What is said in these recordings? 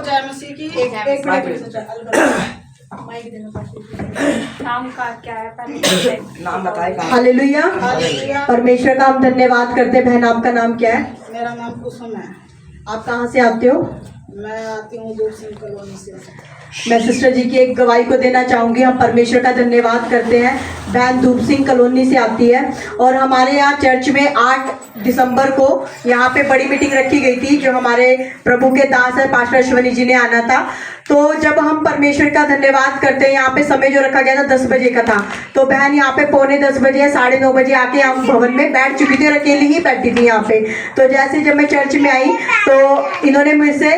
जय मसीह की। एक नाम का क्या है पहले नाम बताए। हालेलुया। परमेश्वर का हम धन्यवाद करते हैं। बहन आपका नाम क्या है? मेरा नाम कुसुम है। आप कहाँ से आते हो? मैं आती हूँ दूर सिंह कॉलोनी से। मैं सिस्टर जी की एक गवाही को देना चाहूँगी। हम परमेश्वर का धन्यवाद करते हैं। बहन धूप सिंह कॉलोनी से आती है और हमारे यहाँ चर्च में 8 दिसंबर को यहाँ पे बड़ी मीटिंग रखी गई थी, जो हमारे प्रभु के दास है पास्टर अश्वनी जी ने आना था। तो जब हम परमेश्वर का धन्यवाद करते हैं, यहाँ पे समय जो रखा गया था 10 बजे का था, तो बहन यहाँ पे 9:45 बजे 9:30 बजे आके हम भवन में बैठ चुकी थी और अकेली ही बैठी थी यहाँ पे। तो जैसे जब मैं चर्च में आई तो इन्होंने मुझसे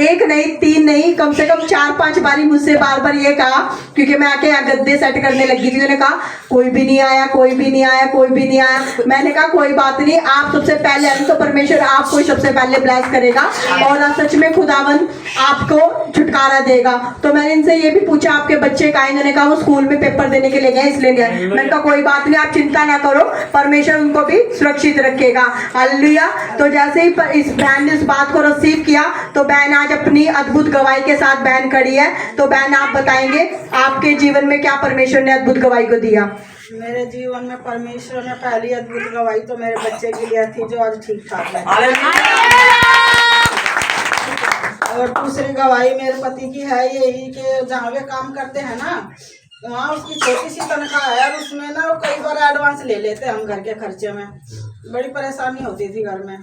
1 नहीं 3 नहीं कम से कम 4-5 बारी मुझसे बार बार ये कहा, क्योंकि मैं आके यहाँ गद्दे सेट करने लगी थी। उन्होंने कहा कोई भी नहीं आया, कोई भी नहीं आया, कोई भी नहीं आया। मैंने कहा कोई बात नहीं, आप सबसे पहले आए तो परमेश्वर आपको सबसे पहले ब्लेस करेगा और आप सच में खुदावन आपको छुटकारा देगा। तो मैंने इनसे ये भी पूछा आपके बच्चे का है? इन्होंने कहा वो स्कूल में पेपर देने के लिए गए इसलिए गए। मैंने कहा कोई बात नहीं, आप चिंता ना करो, परमेश्वर उनको भी सुरक्षित रखेगा। हालेलुया। तो जैसे ही इस बहन ने इस बात को रिसीव किया तो बहन आज अपनी अद्भुत गवाही के साथ बहन खड़ी है। तो बहन आप बताएंगे आपके जीवन में क्या परमेश्वर ने अद्भुत गवाही को दिया? मेरे जीवन में परमेश्वर ने पहली अद्भुत गवाही तो मेरे बच्चे के लिए थी, जो आज ठीक ठाक है। और दूसरी गवाही मेरे पति की है यही कि जहाँ वे काम करते हैं ना, वहाँ उसकी छोटी सी तनख्वाह है और उसमें ना वो कई बार एडवांस ले लेते हैं हम घर के खर्चे में। बड़ी परेशानी होती थी घर में।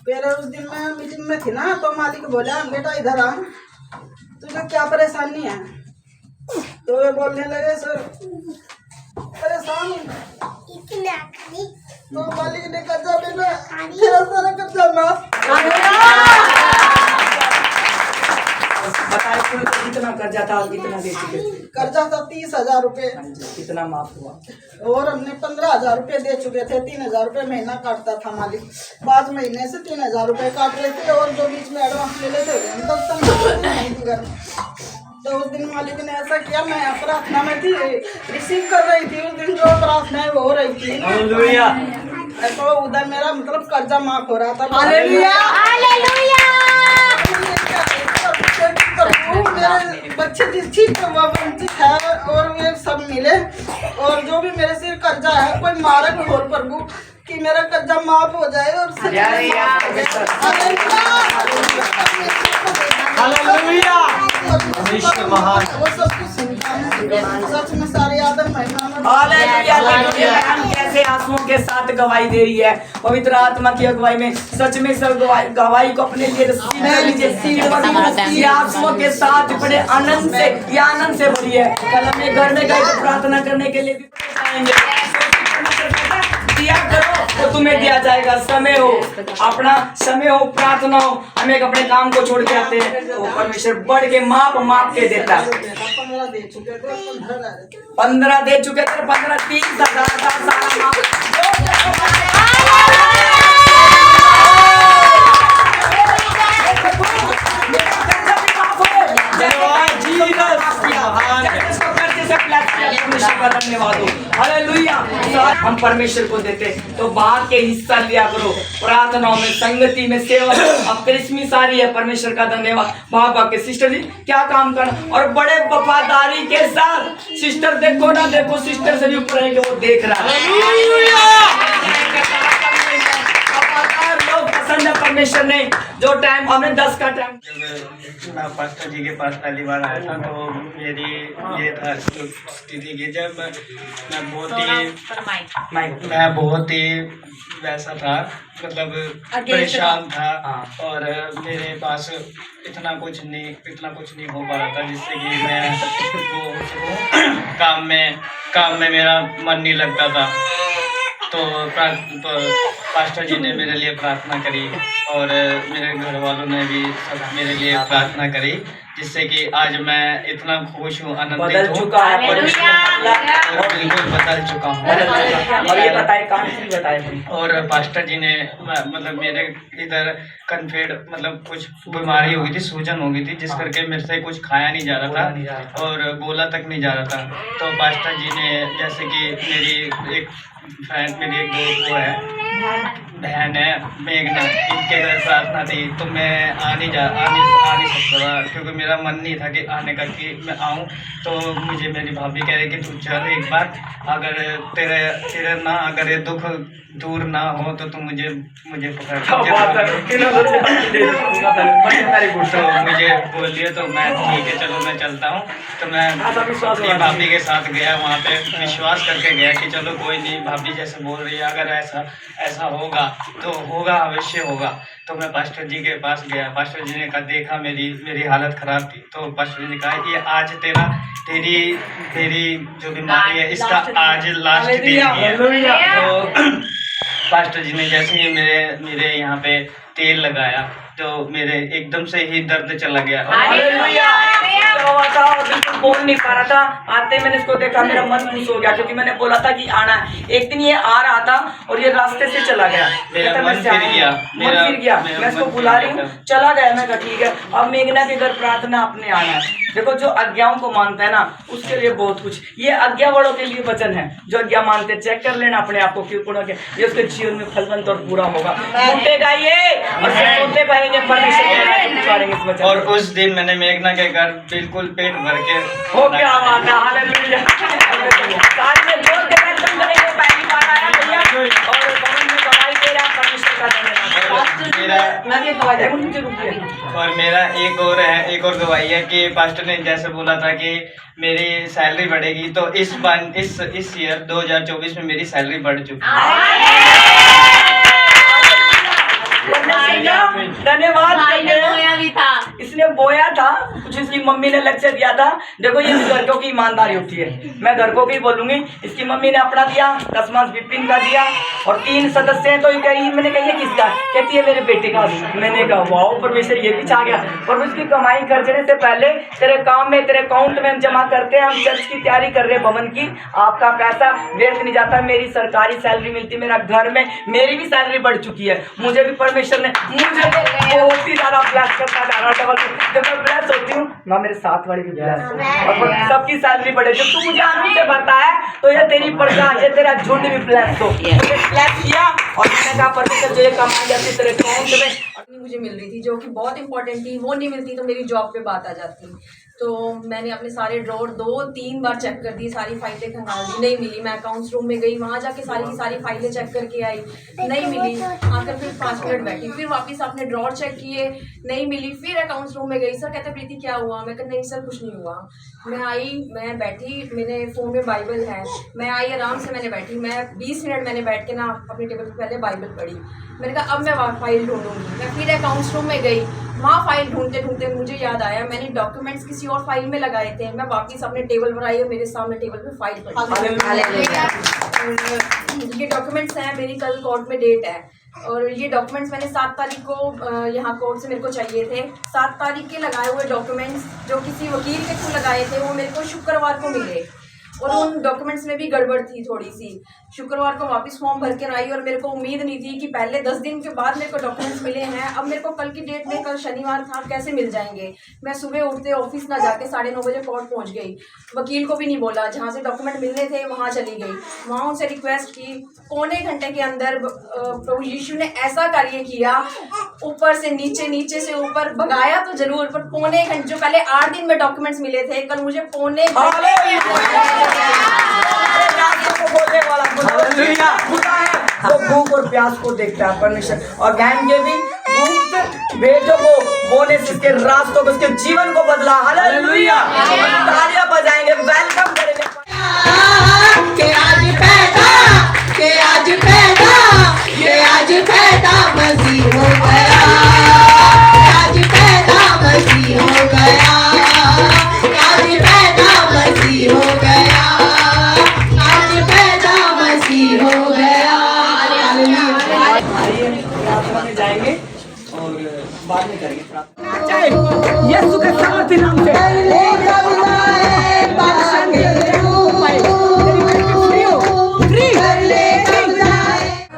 फिर उस दिन मैं मीटिंग में थी ना, तो मालिक बोला बेटा इधर आ, तुझे क्या परेशानी है? तो वे बोलने लगे सर परेशान तो मालिक ने कर्जा देना, तेरा सारा कर्जा माफ। बताए कितना कर्जा था और कितना दे चुके थे? कर्जा था 30,000 रुपये। कितना माफ हुआ? और हमने 15,000 रुपये दे चुके थे। 3,000 रुपये महीना काटता था मालिक, 5 महीने से 3,000 रुपये काट रहे थे और जो बीच में एडवांस ले लेते थे 10 नहीं थी घर में। तो उस दिन मालिक ने ऐसा किया, मैं प्रार्थना में थी, रिसीव कर रही थी उस दिन जो प्रार्थनाएं हो रही थी, तो उधर मेरा मतलब कर्जा माफ हो रहा था। Hallelujah hallelujah. मेरे बच्चे ठीक वंचित है और वे सब मिले, और जो भी मेरे सिर कर्जा है कोई मार्ग हो प्रभु कि मेरा कर्जा माफ हो जाए और वो सब कुछ सुनता है। सच में सारे आदर कैसे आंसुओं के साथ गवाही दे रही है पवित्र आत्मा की अगुवाई में। सच में सब गवाही को अपने लिए आंसुओं के साथ बड़े आनंद से भरी है। कल हमें घर में गए तो प्रार्थना करने के लिए भी आएंगे। दिया करो तो तुम्हें दिया जाएगा। समय हो, अपना समय हो, प्रार्थना हो, हम एक अपने काम को छोड़ के आते हैं तो परमेश्वर बढ़ के माप के देता है। 15 दे चुके थे, 15 दे चुके थे, 15 30,000 का सारा माप। धन्यवाद हो। हालेलुया। हम परमेश्वर को देते तो भाग के हिस्सा लिया करो, प्रार्थनाओं में, संगति में, सेवा। अब क्रिसमस आ रही है, परमेश्वर का धन्यवाद। भाग के सिस्टर जी क्या काम करना और बड़े वफादारी के साथ सिस्टर देखो ना देखो, सिस्टर से भी ऊपर है कि वो देख रहा है। पसंद है परमेश्वर ने जो टाइम हमने 10 का टाइम। मैं पास्टर जी के पास पहली बार आया था तो मेरी ये था स्थिति की जब मैं बहुत ही वैसा था, मतलब परेशान था और मेरे पास इतना कुछ नहीं हो पा रहा था, जिससे कि मैं वो काम में मेरा मन नहीं लगता था। तो पास्टर जी ने मेरे लिए प्रार्थना करी और मेरे घर वालों ने भी सब मेरे लिए प्रार्थना करी, जिससे कि आज मैं इतना खुश हूँ, आनंदित हूँ, बिल्कुल बदल चुका हूँ। और ये बताए और पास्टर जी ने मतलब मेरे इधर कन्फेड मतलब कुछ बीमारी हो गई थी, सूजन हो गई थी, जिस करके मेरे से कुछ खाया नहीं जा रहा था और बोला तक नहीं जा रहा था। तो पास्टर जी ने जैसे कि मेरी एक दोस्त वो है, बहन है मेघना, इनके घर प्रार्थना थी तो मैं आ नहीं सकता था क्योंकि मेरा मन नहीं था कि आने का कि मैं आऊँ। तो मुझे मेरी भाभी कह रही कि तू चल एक बार, अगर तेरे ना अगर ये दुख दूर ना हो तो तू मुझे पकड़ तो मुझे बोलिए। तो मैं ठीक है चलो मैं चलता हूँ। तो मैं अपनी भाभी के साथ गया, वहाँ पे विश्वास करके गया कि चलो कोई नहीं, भाभी जैसे बोल रही है अगर ऐसा होगा तो होगा, अवश्य होगा। तो मैं पास्टर जी के पास गया। पास्टर जी ने कहा, देखा मेरी हालत ख़राब थी। तो पास्टर जी ने कहा ये आज तेरी जो बीमारी है इसका आज लास्ट दिन है। तो पास्टर जी ने जैसे ही मेरे यहाँ पे तेल लगाया तो मेरे एकदम से ही दर्द चला गया। बिल्कुल बोल नहीं पा रहा था। आते मैंने इसको देखा, मेरा मन खुश हो गया क्योंकि मैंने बोला था कि आना है। एक दिन ये आ रहा था और ये रास्ते से चला गया। मेरा मन फिर गया। मैं इसको बुला रही हूँ, चला गया। मैं कहा ठीक है, अब मेघना के घर प्रार्थना अपने आना है। देखो जो आज्ञाओं को मानता है ना उसके लिए बहुत कुछ, ये आज्ञा वालों के लिए वचन है। जो आज्ञा मानते हैं, चेक कर लेना अपने आप को क्यों के ये उसके जीवन में फलवंत और पूरा होगा। उठेगा ये और सोते कहेंगे परमेश्वर। और उस दिन मैंने मेघना के घर बिल्कुल पेट भर के हो क्या बात है, हालेलुया। साथ में जोर के वेलकम करेंगे, पहली बार आया भैया और भवन में गवाही दे रहा परमेश्वर का धन्यवाद। और मेरा एक और गवाही है कि पास्टर ने जैसे बोला था कि मेरी सैलरी बढ़ेगी। तो इस ईयर 2024 में मेरी सैलरी बढ़ चुकी है। धन्यवाद। इसने बोया था कुछ, इसकी मम्मी ने लेक्चर दिया था। देखो ये लड़कों की ईमानदारी होती है, मैं लड़कों की बोलूंगी। इसकी मम्मी ने अपना दिया, कसमास विपिन का दिया और 3 सदस्य हैं। तो ये कही, मैंने कही किसका, कहती है मेरे बेटे का। मैंने कहा वाओ परमेश्वर ये भी चाह गया। और उसकी कमाई खर्चने से पहले तेरे काम में, तेरे अकाउंट में हम जमा करते हैं। हम चर्च की तैयारी कर रहे हैं भवन की, आपका पैसा व्यर्थ नहीं जाता। मेरी सरकारी सैलरी मिलती, मेरा घर में मेरी भी सैलरी बढ़ चुकी है। मुझे भी परमेश्वर ने मुझे बहुत ही ज्यादा ब्लेस करता जा रहा है। जब मैं ब्लेस होती हूँ ना, मेरे साथ वाले भी ब्लेस और सबकी सैलरी बढ़े। जब तू मुझे आनंद से भरता है तो ये तेरी प्रजा, ये तेरा झुंड भी ब्लेस हो। मुझे ब्लेस किया और मैंने कहा परमेश्वर जो ये कमाई जाती तेरे अकाउंट में मुझे मिल रही थी जो कि बहुत इंपॉर्टेंट थी, वो नहीं मिलती तो मेरी जॉब पे बात आ जाती। तो मैंने अपने सारे ड्रॉर 2-3 बार चेक कर दी, सारी फाइलें खंगाल दी, नहीं मिली। मैं अकाउंट्स रूम में गई, वहाँ जाके सारी की सारी फाइलें चेक करके आई, नहीं मिली। आकर फिर 5 मिनट बैठी, फिर वापस अपने ड्रॉर चेक किए, नहीं मिली। फिर अकाउंट्स रूम में गई, सर कहते प्रीति क्या हुआ? मैं कहती नहीं सर कुछ नहीं हुआ। मैं आई, मैं बैठी, मेरे फ़ोन में बाइबल है, मैं आई आराम से मैंने बैठी, मैं 20 मिनट मैंने बैठ के ना अपने टेबल पर पहले बाइबल पढ़ी। मैंने कहा अब मैं फाइल ढूंढूंगी। मैं फिर अकाउंट्स रूम में गई, वहाँ फाइल ढूंढते ढूंढते मुझे याद आया मैंने डॉक्यूमेंट्स किसी और फाइल में लगाए थे। मैं वापस अपने टेबल पर आई और मेरे सामने टेबल पे फाइल पड़ी। ये डॉक्यूमेंट्स हैं, मेरी कल कोर्ट में डेट है और ये डॉक्यूमेंट्स मैंने 7 तारीख को यहाँ कोर्ट से मेरे को चाहिए थे। 7 तारीख के लगाए हुए डॉक्यूमेंट्स जो किसी वकील के थ्रू लगाए थे वो मेरे को शुक्रवार को मिले और उन डॉक्यूमेंट्स में भी गड़बड़ थी थोड़ी सी। शुक्रवार को वापस फॉर्म भर के आई और मेरे को उम्मीद नहीं थी कि पहले 10 दिन के बाद मेरे को डॉक्यूमेंट्स मिले हैं। अब मेरे को कल की डेट में, कल शनिवार था, कैसे मिल जाएंगे? मैं सुबह उठते ऑफिस ना जाके 9:30 बजे कोर्ट पहुंच गई। वकील को भी नहीं बोला, जहां से डॉक्यूमेंट मिलने थे वहां चली गई। वहां उनसे रिक्वेस्ट की, पौने घंटे के अंदर प्रभु यीशु ने ऐसा कार्य किया, ऊपर से नीचे, नीचे से ऊपर, भगाया तो जरूर पर पौने घंटे, जो पहले 8 दिन में डॉक्यूमेंट्स मिले थे, कल मुझे पौने वो भूख और प्यास को देखता है परमेश्वर और ज्ञान के भी बेटों को बोले इसके रास्तों को, उसके जीवन को बदला। हालेलुया, तालियां बजाएंगे, वेलकम करेंगे। के आज पैदा, के आज पैदा, के आज पैदा मसीह हो गया, आज पैदा मसीह हो गया, आज पैदा मसीह हो गया, आज पैदा मसीह हो गया। आइए प्रार्थना में जाएंगे और बाद में करेंगे प्रार्थना यीशु के सामर्थ्य नाम से।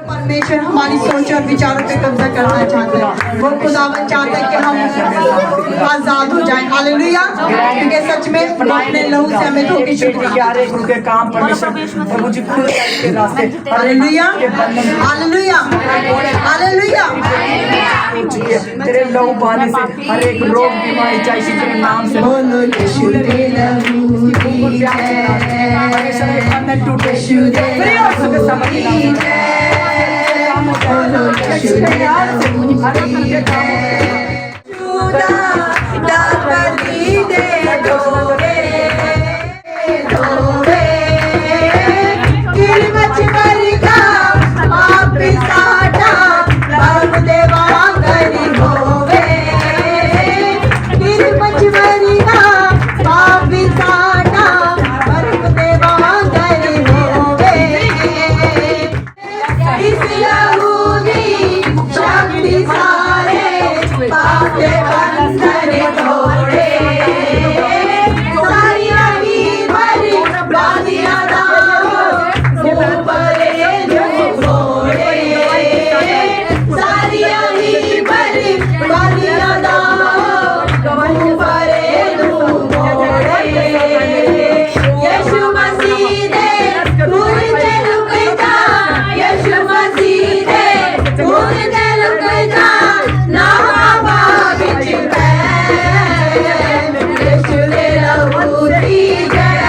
परमेश्वर हमारी सोच और विचारों पे कब्जा करना चाहते हैं। वो खुदावन चाहता है कि हम आजाद हो जाए। हालेलुया। क्योंकि सच में वो अपने लहू से हमें धो के शुद्ध किया। हर एक रुके काम परमेश्वर प्रभु जी खुद के रास्ते हालेलुया हालेलुया हालेलुया। तेरे लहू बहाने से हर एक रोग बीमारी चाहे तेरे नाम से बोलो यीशु दे लहू की जय, यीशु दे लहू की जय, बोलो यीशु दे लहू की जय। दाबली दे दोरे दोरे किरमच वर्गा आप साडा बाप देवा करी होवे, किरमच वर्गा आप साडा बाप देवा करी होवे। इस यहूदी शक्ति सारे पापे बंधन तोड़े, सारिया की भरी बादिया परे जो फोड़े, सारिया की भरी बादिया परे जो फोड़े। यीशु मसीह दे मुझे रुक जा, यीशु मसीह दे मुझे रुक जा, ना बाबा बिच यीशु दे लहू की जय,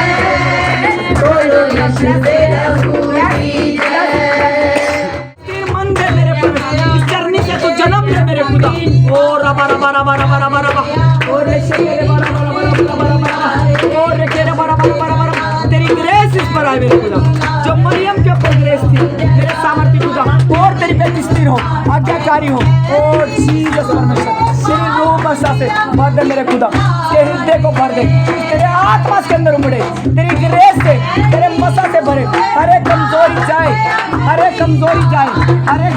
बोलो यीशु दे लहू की जय। मन दे मेरे परमेश्वर, इस चरनी से तो जन्म दे मेरे खुदा। ओ रबा रबा रबा रबा रबा रबा, ओ रे शेरे बरा बरा बरा बरा बरा, ओ रे केरे बरा बरा बरा बरा। तेरी ग्रेस इस पर आए मेरे खुदा, जो मरियम के ऊपर ग्रेस थी मेरे सामर्थ्य खुदा, और तेरी बेटी स्थिर हो, आज्ञाकारी हो। ओ जीसस परमेश्वर, तेरी रूह बसा से भर दे मेरे खुदा, तेरे हृदय को भर दे, तेरे आत्मा के अंदर उमड़े, तेरी ग्रेस से, तेरे मसा से भरे। हर एक कमजोरी जाए, हर एक कमजोरी जाए, हर एक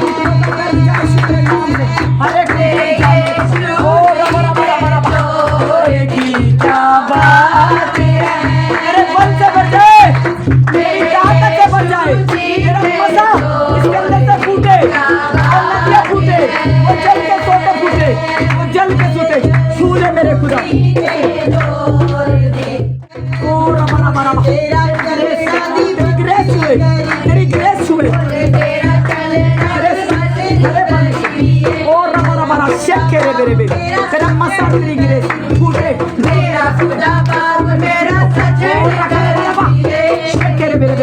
तेरे नाम से, हर एक कमजोरी जाए। ओ रबा रबा रबा रबा, ओ की क्या बात है, तेरे बल से भर जाए, तेरी ताकत से भर जाए, तेरा मसा इसके अंदर से फूटे, और नदियाँ फूटे, वो जल के सोते फूटे, वो जल के सोते छू ले मेरे खुदा। ओ रबा रबा रबा, तेरी ग्रेस हुए, तेरी ग्रेस हुए, ओ रबा रबा रबा, शेक के रे मेरे बे, तेरा मसा तेरी ग्रेस फूटे, मेरा खुदा बाप मेरा सच शेक के रे मेरे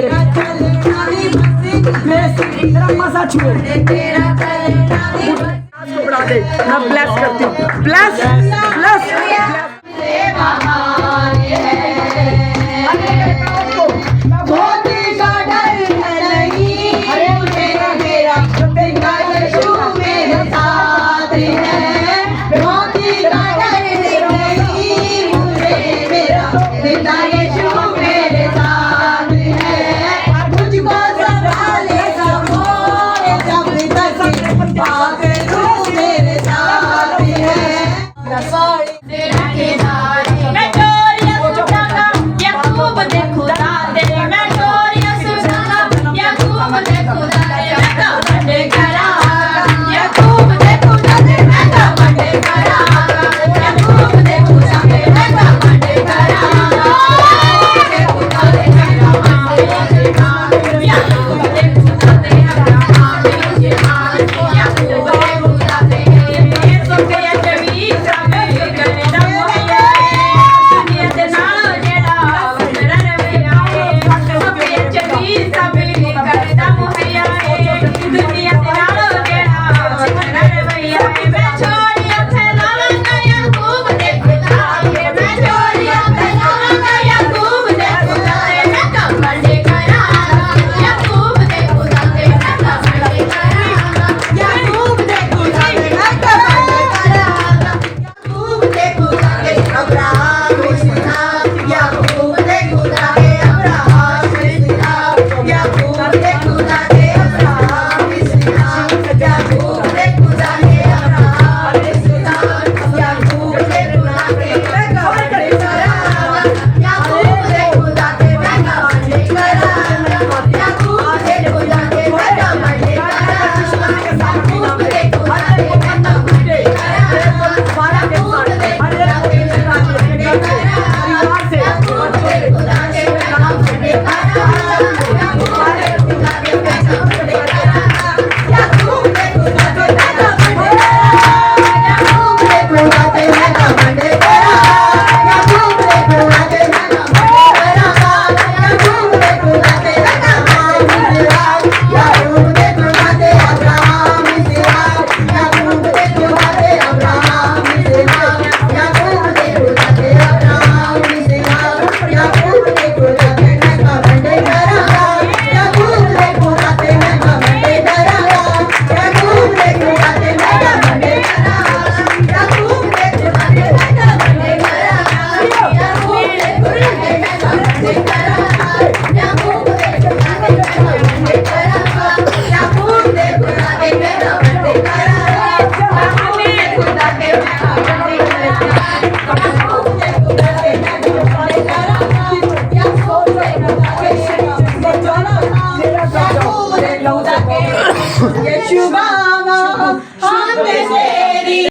ग्रेस, तेरा मसा छुए, तेरा को बढ़ा दे। मैं ब्लेस करती हूँ, ब्लेस